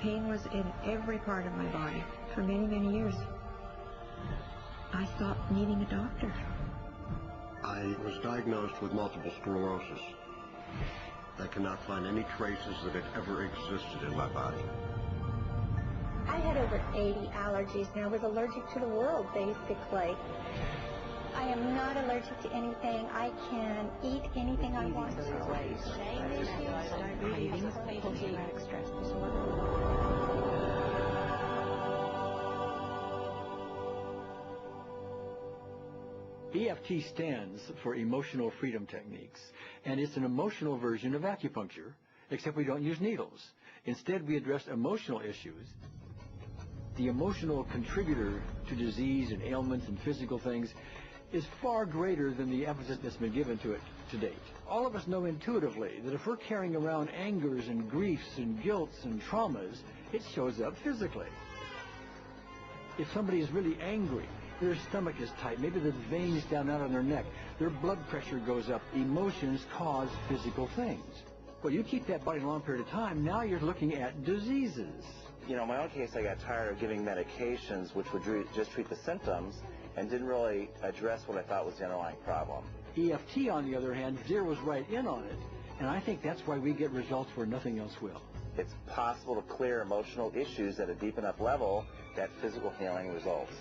Pain was in every part of my body for many, many years. I stopped needing a doctor. I was diagnosed with multiple sclerosis. I cannot find any traces that it ever existed in my body. I had over 80 allergies, and I was allergic to the world, basically. I am not allergic to anything. I can eat anything I want to. Cravings, post-traumatic stress disorder. EFT stands for Emotional Freedom Techniques, and it's an emotional version of acupuncture, except we don't use needles. Instead, we address emotional issues. The emotional contributor to disease and ailments and physical things is far greater than the emphasis that's been given to it to date. All of us know intuitively that if we're carrying around angers and griefs and guilts and traumas, it shows up physically. If somebody is really angry, their stomach is tight, maybe the veins down out on their neck, their blood pressure goes up. Emotions cause physical things. Well, you keep that body a long period of time, now you're looking at diseases. You know, in my own case, I got tired of giving medications which would just treat the symptoms and didn't really address what I thought was the underlying problem. EFT, on the other hand, zeroes right in on it, and I think that's why we get results where nothing else will. It's possible to clear emotional issues at a deep enough level that physical healing results.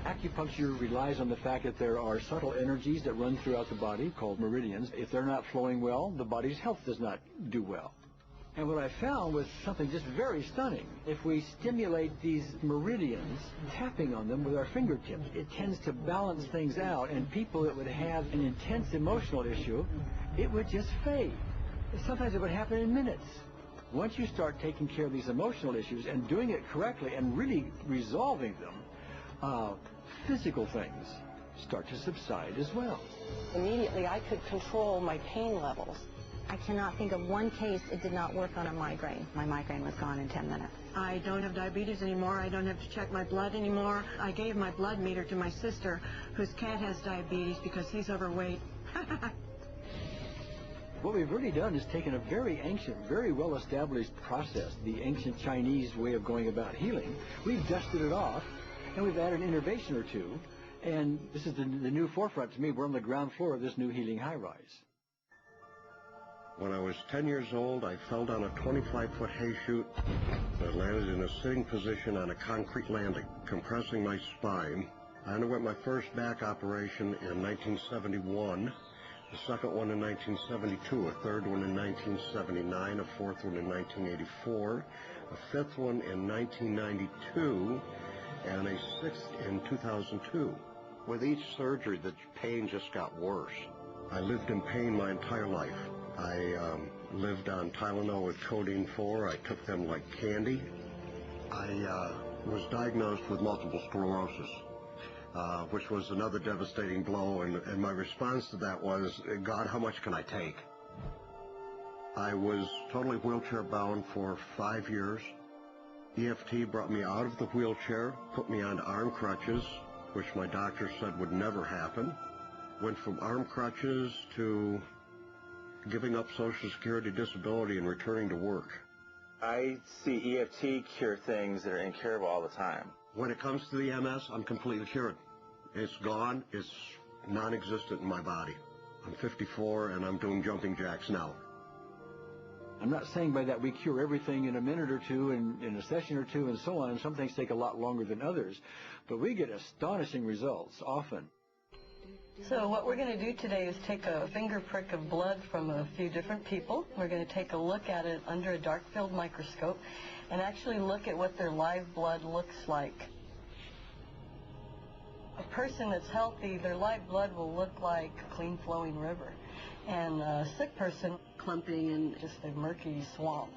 Acupuncture relies on the fact that there are subtle energies that run throughout the body called meridians. If they're not flowing well, the body's health does not do well. And what I found was something just very stunning. If we stimulate these meridians, tapping on them with our fingertips, it tends to balance things out, and people that would have an intense emotional issue, it would just fade. Sometimes it would happen in minutes. Once you start taking care of these emotional issues and doing it correctly and really resolving them, physical things start to subside as well. Immediately, I could control my pain levels. I cannot think of one case it did not work on a migraine. My migraine was gone in 10 minutes. I don't have diabetes anymore. I don't have to check my blood anymore. I gave my blood meter to my sister, whose cat has diabetes because he's overweight. What we've really done is taken a very ancient, very well-established process, the ancient Chinese way of going about healing. We've dusted it off, and we've added an innovation or two, and this is the new forefront to me. We're on the ground floor of this new healing high-rise. When I was 10 years old, I fell down a 25-foot hay chute. I landed in a sitting position on a concrete landing, compressing my spine. I underwent my first back operation in 1971, the second one in 1972, a third one in 1979, a fourth one in 1984, a fifth one in 1992, and a sixth in 2002. With each surgery, the pain just got worse. I lived in pain my entire life. I lived on Tylenol with codeine 4. I took them like candy. I was diagnosed with multiple sclerosis, which was another devastating blow, and my response to that was, God, how much can I take? I was totally wheelchair bound for 5 years. EFT brought me out of the wheelchair, put me on arm crutches, which my doctor said would never happen. Went from arm crutches to giving up Social Security disability and returning to work. I see EFT cure things that are incurable all the time. When it comes to the MS, I'm completely cured. It's gone. It's non-existent in my body. I'm 54 and I'm doing jumping jacks now. I'm not saying by that we cure everything in a minute or two, in a session or two, and so on, and some things take a lot longer than others, but we get astonishing results often. So what we're going to do today is take a finger prick of blood from a few different people. We're going to take a look at it under a dark field microscope and actually look at what their live blood looks like. A person that's healthy, their live blood will look like a clean flowing river, and a sick person clumping in just a murky swamp.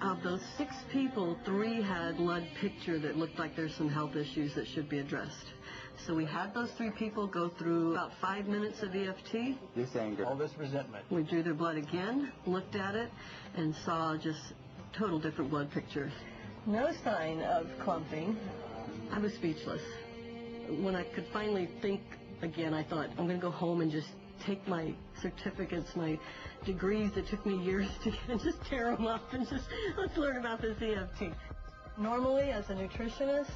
Of those 6 people, 3 had blood picture that looked like there's some health issues that should be addressed. So we had those 3 people go through about 5 minutes of EFT. This anger. All this resentment. We drew their blood again, looked at it, and saw just total different blood pictures. No sign of clumping. I was speechless. When I could finally think again, I thought, I'm going to go home and just take my certificates, my degrees that took me years to get, and just tear them up and just, let's learn about this EFT. Normally, as a nutritionist,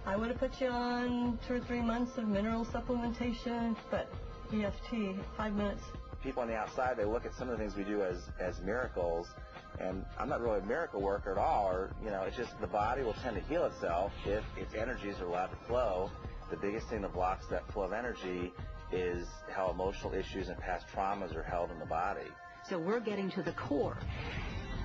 I would have put you on 2 or 3 months of mineral supplementation, but EFT, 5 minutes. People on the outside, they look at some of the things we do as miracles, and I'm not really a miracle worker at all, or, it's just the body will tend to heal itself if its energies are allowed to flow. The biggest thing that blocks that flow of energy is how emotional issues and past traumas are held in the body. So we're getting to the core.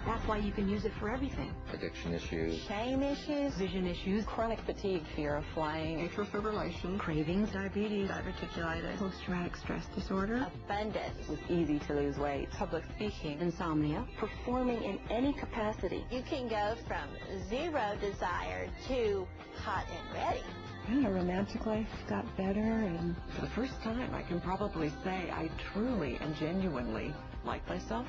That's why you can use it for everything. Addiction issues. Shame issues, vision issues, Chronic fatigue, fear of flying, atrial fibrillation, cravings, diabetes, diverticulitis, post-traumatic stress disorder, Abundance. it was easy to lose weight, public speaking, insomnia. performing in any capacity. You can go from zero desire to hot and ready. My romantic life got better, and for the first time I can probably say I truly and genuinely like myself,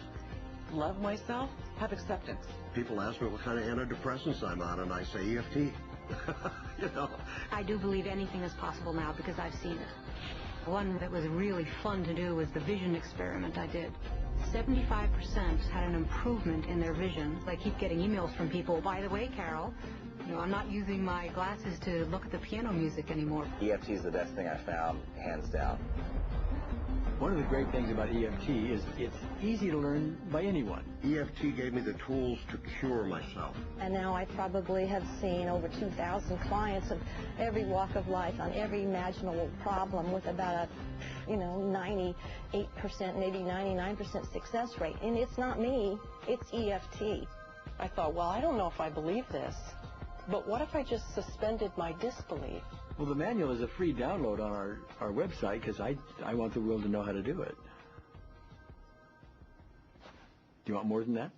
love myself, have acceptance. People ask me what kind of antidepressants I'm on, and I say EFT. I do believe anything is possible now because I've seen it. One that was really fun to do was the vision experiment I did. 75% had an improvement in their vision. I keep getting emails from people, by the way, Carol, I'm not using my glasses to look at the piano music anymore. EFT is the best thing I found, hands down. One of the great things about EFT is it's easy to learn by anyone. EFT gave me the tools to cure myself. And now I probably have seen over 2,000 clients of every walk of life on every imaginable problem with about a 98%, maybe 99% success rate. And it's not me, it's EFT. I thought, well, I don't know if I believe this, but what if I just suspended my disbelief? Well, the manual is a free download on our website because I want the world to know how to do it. Do you want more than that?